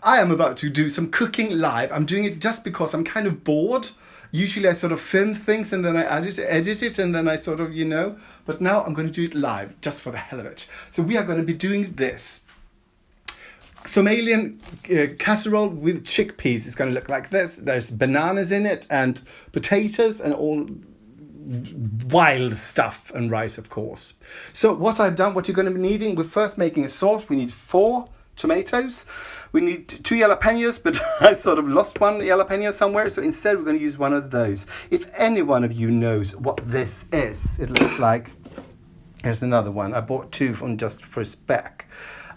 I am about to do some cooking live. I'm doing it just because I'm kind of bored. Usually I sort of film things and then I edit it and then I sort of, but now I'm going to do it live just for the hell of it. So we are going to be doing this. Somalian casserole with chickpeas is going to look like this. There's bananas in it and potatoes and all wild stuff, and rice, of course. So what I've done, what you're going to be needing, we're first making a sauce. We need 4 tomatoes. We need 2 jalapenos, but I sort of lost one jalapeno somewhere, so instead we're going to use one of those. If any one of you knows what this is, it looks like, here's another one. I bought 2 from just for spec.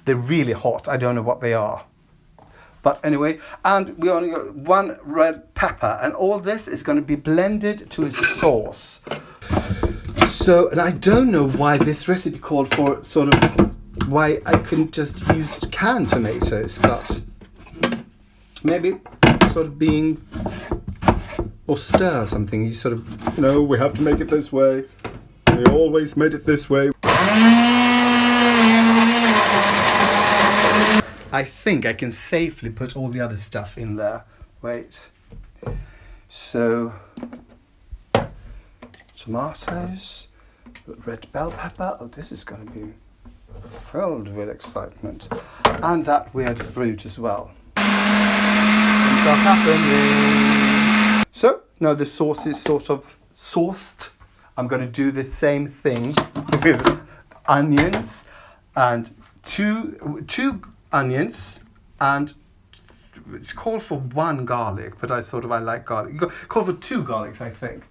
They're really hot. I don't know what they are. But anyway, and we only got 1 red pepper, and all this is going to be blended to a sauce. So, and I don't know why this recipe called for sort of, why I couldn't just use canned tomatoes, but maybe sort of being, or stir something. You sort of, no, we have to make it this way. We always made it this way. I think I can safely put all the other stuff in there. Wait. So, tomatoes, red bell pepper. Oh, this is going to be filled with excitement. And that weird fruit as well. Things are happening. So, now the sauce is sort of sauced. I'm going to do the same thing with onions and two onions, and it's called for 1 garlic, but I like garlic. You call for 2 garlics, I think.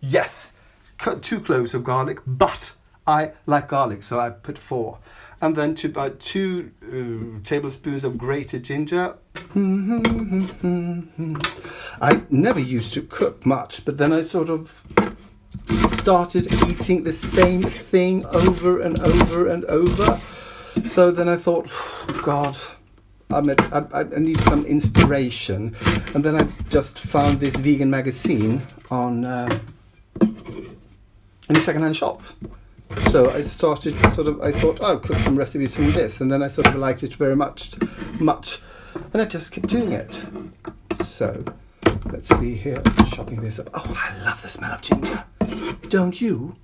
Yes, 2 cloves of garlic, but I like garlic, so I put 4. And then about 2 tablespoons of grated ginger. I never used to cook much, but then I sort of started eating the same thing over and over and over. So then I thought, God, I need some inspiration. And then I just found this vegan magazine on in a second-hand shop. So I started I thought, oh, I'll cook some recipes from this. And then I sort of liked it very much. And I just kept doing it. So let's see here, chopping this up. Oh, I love the smell of ginger. Don't you?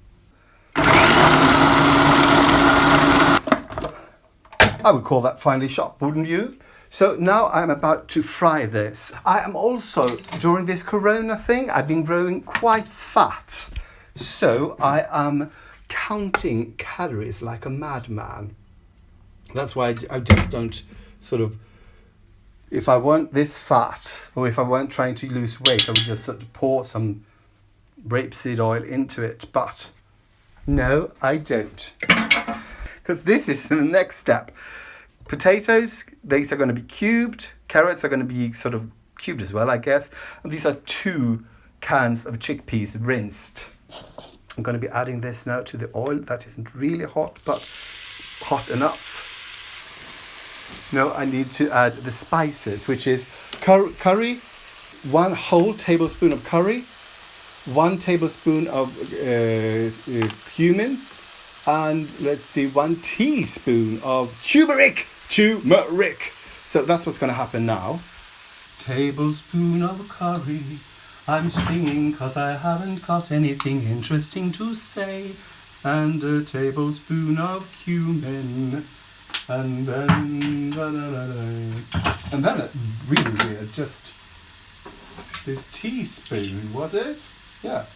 I would call that finely chopped, wouldn't you? So now I'm about to fry this. I am also, during this corona thing, I've been growing quite fat. So I am counting calories like a madman. That's why I just don't if I weren't this fat, or if I weren't trying to lose weight, I would just sort of pour some rapeseed oil into it. But no, I don't. Because this is the next step. Potatoes, these are going to be cubed. Carrots are going to be sort of cubed as well, I guess. And these are 2 cans of chickpeas rinsed. I'm going to be adding this now to the oil. That isn't really hot, but hot enough. Now I need to add the spices, which is curry, 1 whole tablespoon of curry, 1 tablespoon of cumin, and let's see, 1 teaspoon of turmeric. So that's what's going to happen now. Tablespoon of curry. I'm singing 'cause I haven't got anything interesting to say. And a tablespoon of cumin. And then really weird, just this teaspoon, was it? Yeah.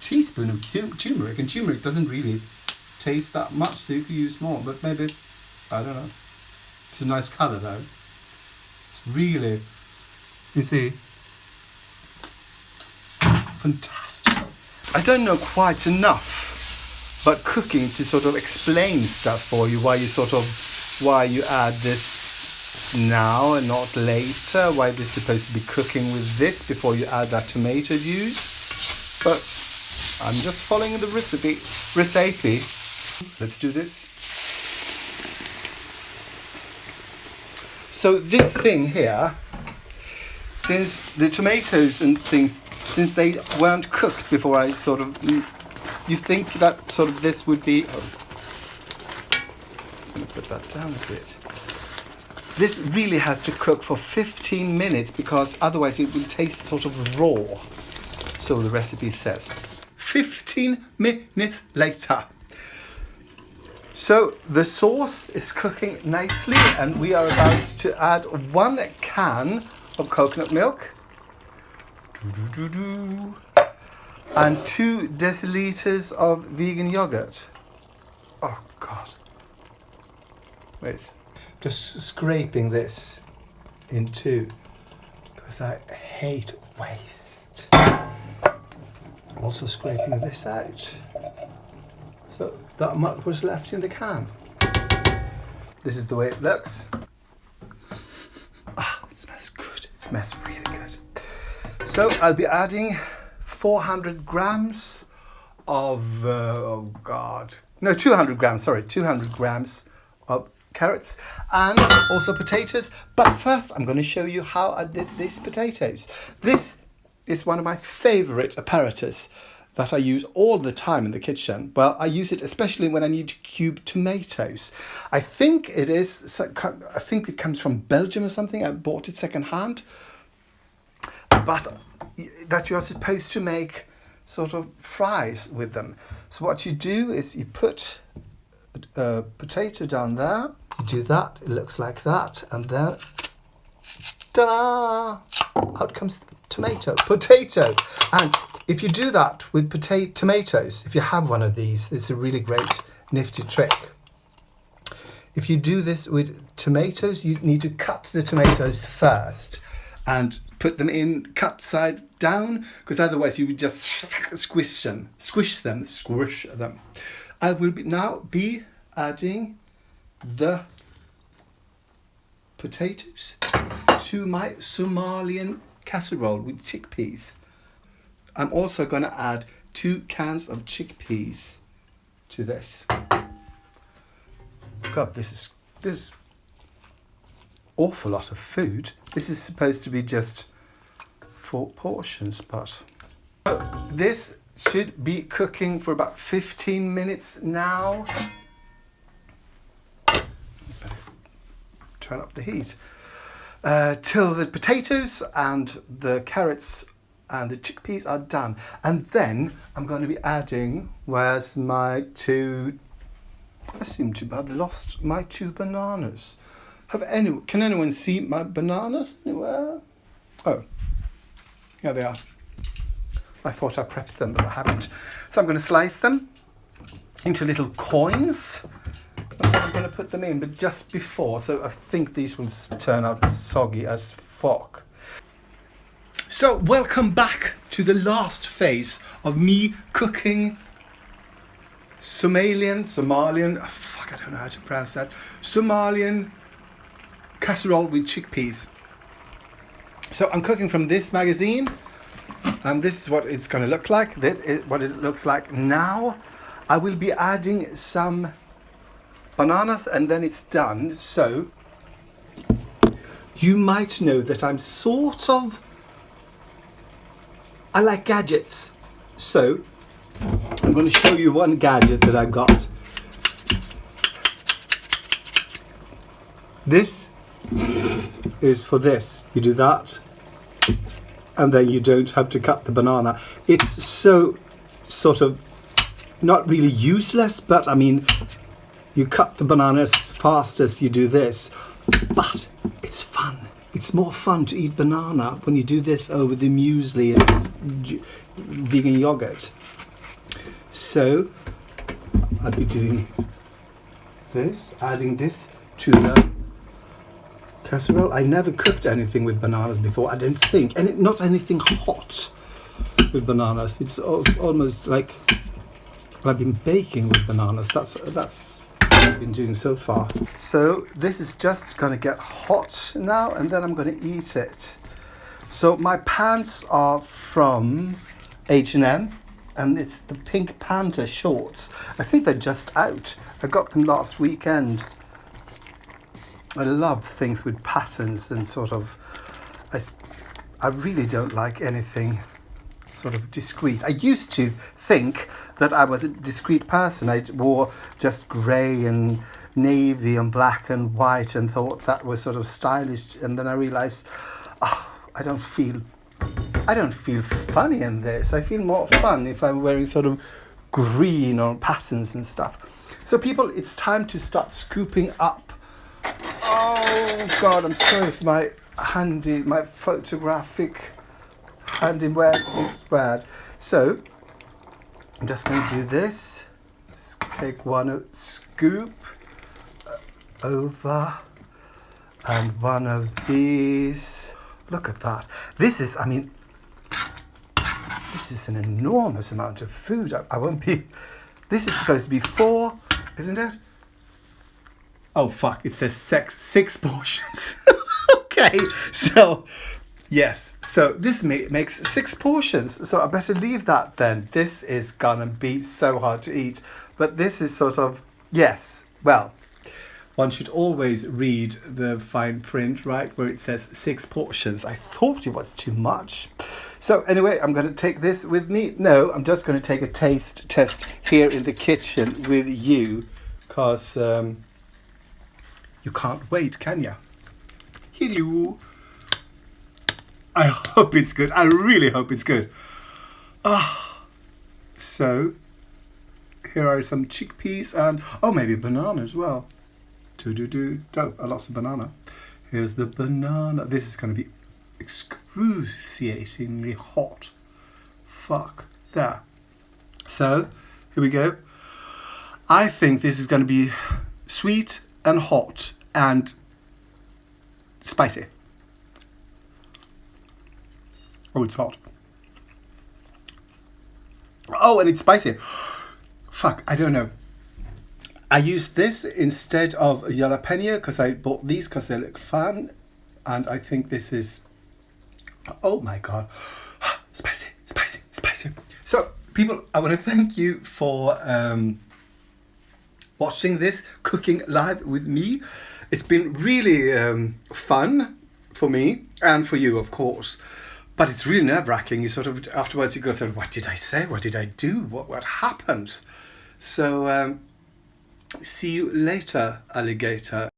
Teaspoon of turmeric, and turmeric doesn't really taste that much, so you could use more, but maybe, I don't know. It's a nice colour though. It's really, you see, fantastic. I don't know quite enough about cooking to sort of explain stuff for you, why you add this now and not later, why this is supposed to be cooking with this before you add that tomato juice. But I'm just following the recipe. Let's do this. So this thing here, since the tomatoes and things, since they weren't cooked before I you think that this would be, I'm going to put that down a bit. this really has to cook for 15 minutes because otherwise it will taste sort of raw. So the recipe says. 15 minutes later. So the sauce is cooking nicely and we are about to add 1 can of coconut milk. And 2 deciliters of vegan yogurt. Oh God. Wait. Just scraping this in 2 because I hate waste. Also scraping this out. So that much was left in the can. This is the way it looks. Ah, it smells good. It smells really good. So I'll be adding 400 grams of, 200 grams, 200 grams of carrots and also potatoes. But first I'm going to show you how I did these potatoes. This is one of my favorite apparatus that I use all the time in the kitchen. Well, I use it especially when I need to cube tomatoes. I think it comes from Belgium or something. I bought it secondhand. But that you are supposed to make sort of fries with them. So what you do is you put a potato down there. You do that, it looks like that, and then ta-da! Out comes the potato. And if you do that with tomatoes, if you have one of these, it's a really great nifty trick. If you do this with tomatoes, you need to cut the tomatoes first and put them in cut side down, because otherwise you would just squish them. I will now be adding the potatoes to my Somalian casserole with chickpeas. I'm also going to add 2 cans of chickpeas to this. God, this is awful lot of food. This is supposed to be just 4 portions, but this should be cooking for about 15 minutes now. Turn up the heat till the potatoes and the carrots and the chickpeas are done, and then I'm going to be adding, where's my 2, I seem to have lost my 2 bananas. Can anyone see my bananas anywhere? Oh, here they are. I thought I prepped them, but I haven't. So I'm going to slice them into little coins. I'm going to put them in, but just before, so I think these will turn out soggy as fuck. So welcome back to the last phase of me cooking Somalian, I don't know how to pronounce that, Somalian casserole with chickpeas. So I'm cooking from this magazine, and this is what it's going to look like. This is what it looks like now. I will be adding some bananas and then it's done. So you might know that I like gadgets. So I'm going to show you one gadget that I got. This is for this. You do that and then you don't have to cut the banana. It's so sort of not really useless, but I mean, you cut the banana as fast as you do this, but it's fun. It's more fun to eat banana when you do this over the muesli and vegan yogurt. So I'll be doing this, adding this to the casserole. I never cooked anything with bananas before, I don't think, and not anything hot with bananas. It's almost like I've been baking with bananas. That's what I've been doing so far. So this is just gonna get hot now, and then I'm gonna eat it. So my pants are from H&M, and it's the Pink Panther shorts. I think they're just out. I got them last weekend. I love things with patterns and sort of, I really don't like anything sort of discreet. I used to think that I was a discreet person. I wore just grey and navy and black and white and thought that was sort of stylish. And then I realized, oh, I don't feel funny in this. I feel more fun if I'm wearing sort of green or patterns and stuff. So people, it's time to start scooping up. Oh God, I'm sorry if my photographic handiwork is bad. So I'm just going to do this. Take one scoop over and one of these. Look at that. This is an enormous amount of food. I won't be... This is supposed to be 4, isn't it? Oh, fuck. It says 6 portions. Okay. So, yes. So this makes 6 portions. So I better leave that then. This is going to be so hard to eat. But this is sort of... Yes. Well, one should always read the fine print, right? Where it says 6 portions. I thought it was too much. So anyway, I'm going to take this with me. No, I'm just going to take a taste test here in the kitchen with you. Because you can't wait, can you? Hello. I hope it's good. I really hope it's good. So, here are some chickpeas and... Oh, maybe banana as well. Oh, lots of banana. Here's the banana. This is going to be excruciatingly hot. Fuck. There. So, here we go. I think this is going to be sweet and hot and spicy. Oh, it's hot. Oh, and it's spicy. Fuck, I don't know. I used this instead of a jalapeno because I bought these because they look fun. And I think this is... Oh my God. Spicy, spicy, spicy. So, people, I want to thank you for watching this Cooking Live with me. It's been really fun for me and for you, of course. But it's really nerve-wracking. You sort of, afterwards you go, sort of, what did I say? What did I do? What happened? So, see you later, alligator.